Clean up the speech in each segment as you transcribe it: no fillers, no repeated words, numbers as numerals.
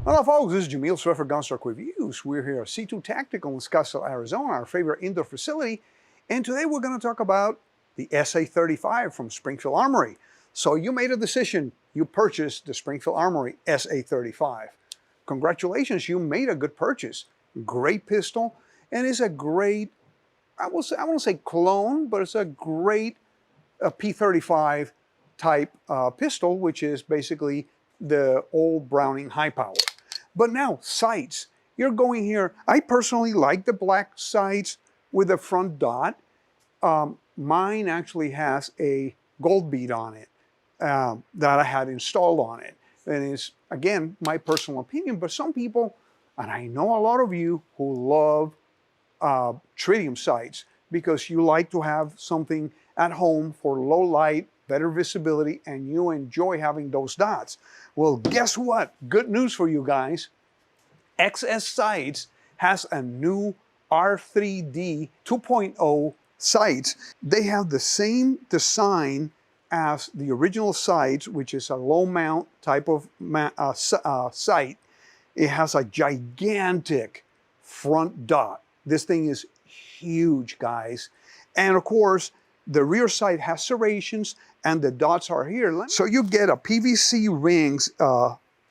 Hello folks, this is Yamil for Gunstock Reviews. We're here at C2 Tactical in Scottsdale, Arizona, our favorite indoor facility. And today we're going to talk about the SA-35 from Springfield Armory. So you made a decision. You purchased the Springfield Armory SA-35. Congratulations, you made a good purchase. Great pistol, and it's a great, I won't say clone, but it's a great P35 type pistol, which is basically the old Browning high power. But now, sights. You're going here. I personally like the black sights with the front dot. Mine actually has a gold bead on it that I had installed on it. And it's, again, my personal opinion, but some people, and I know a lot of you who love tritium sights because you like to have something at home for low light, better visibility, and you enjoy having those dots. Well, guess what? Good news for you guys. XS Sights has a new R3D 2.0 sights. They have the same design as the original sights, which is a low mount type of sight. It has a gigantic front dot. This thing is huge, guys. And of course, the rear sight has serrations and the dots are here. So you get a PVC rings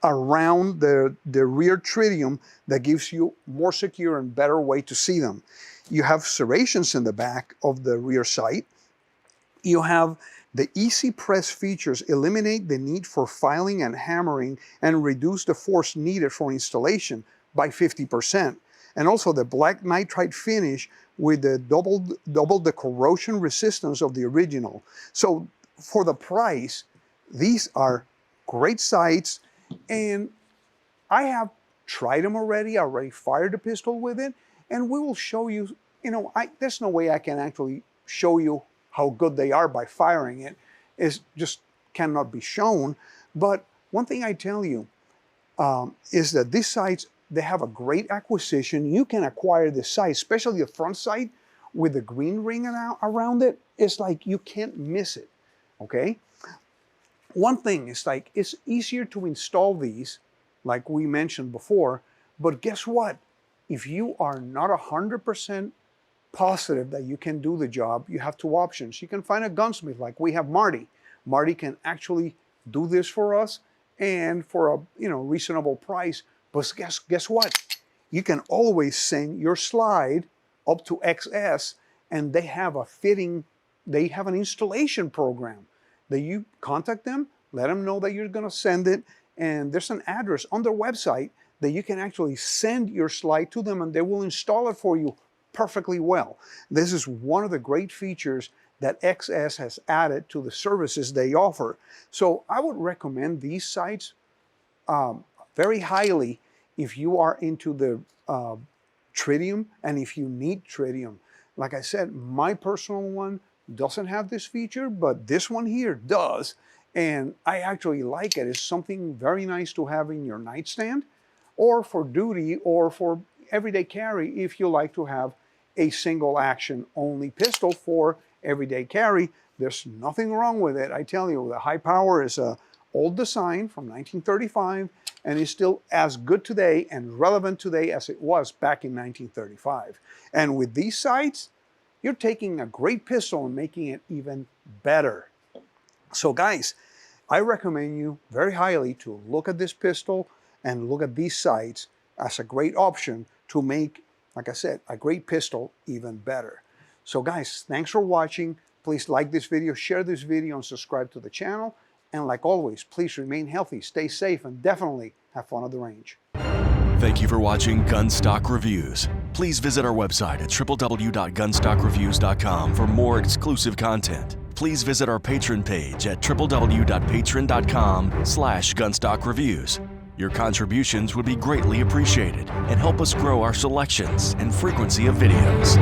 around the rear tritium that gives you more secure and better way to see them. You have serrations in the back of the rear sight. You have the easy press features eliminate the need for filing and hammering and reduce the force needed for installation by 50%. And also the black nitride finish with the double the corrosion resistance of the original. So for the price, these are great sights, and I have tried them already. I already fired a pistol with it, and we will show you, there's no way I can actually show you how good they are by firing it. It just cannot be shown. But one thing I tell you is that these sights, they have a great acquisition. You can acquire this sight, especially the front sight with the green ring around it. It's like you can't miss it, okay? One thing is like, it's easier to install these, like we mentioned before, but guess what? If you are not 100% positive that you can do the job, you have two options. You can find a gunsmith like we have Marty. Marty can actually do this for us and for a reasonable price. But guess what? You can always send your slide up to XS, and they have a fitting, they have an installation program that you contact them, let them know that you're going to send it, and there's an address on their website that you can actually send your slide to them, and they will install it for you perfectly well. This is one of the great features that XS has added to the services they offer. So I would recommend these sites very highly if you are into the tritium and if you need tritium. Like I said, my personal one doesn't have this feature, but this one here does, and I actually like it. It's something very nice to have in your nightstand or for duty or for everyday carry if you like to have a single action only pistol for everyday carry. There's nothing wrong with it. I tell you, the high power is a old design from 1935 and is still as good today and relevant today as it was back in 1935. And with these sights, you're taking a great pistol and making it even better. So guys, I recommend you very highly to look at this pistol and look at these sights as a great option to make, like I said, a great pistol even better. So guys, thanks for watching. Please like this video, share this video, and subscribe to the channel. And like always, please remain healthy, stay safe, and definitely have fun at the range. Thank you for watching Gunstock Reviews. Please visit our website at www.gunstockreviews.com for more exclusive content. Please visit our Patreon page at www.patreon.com/gunstockreviews. Your contributions would be greatly appreciated and help us grow our selections and frequency of videos.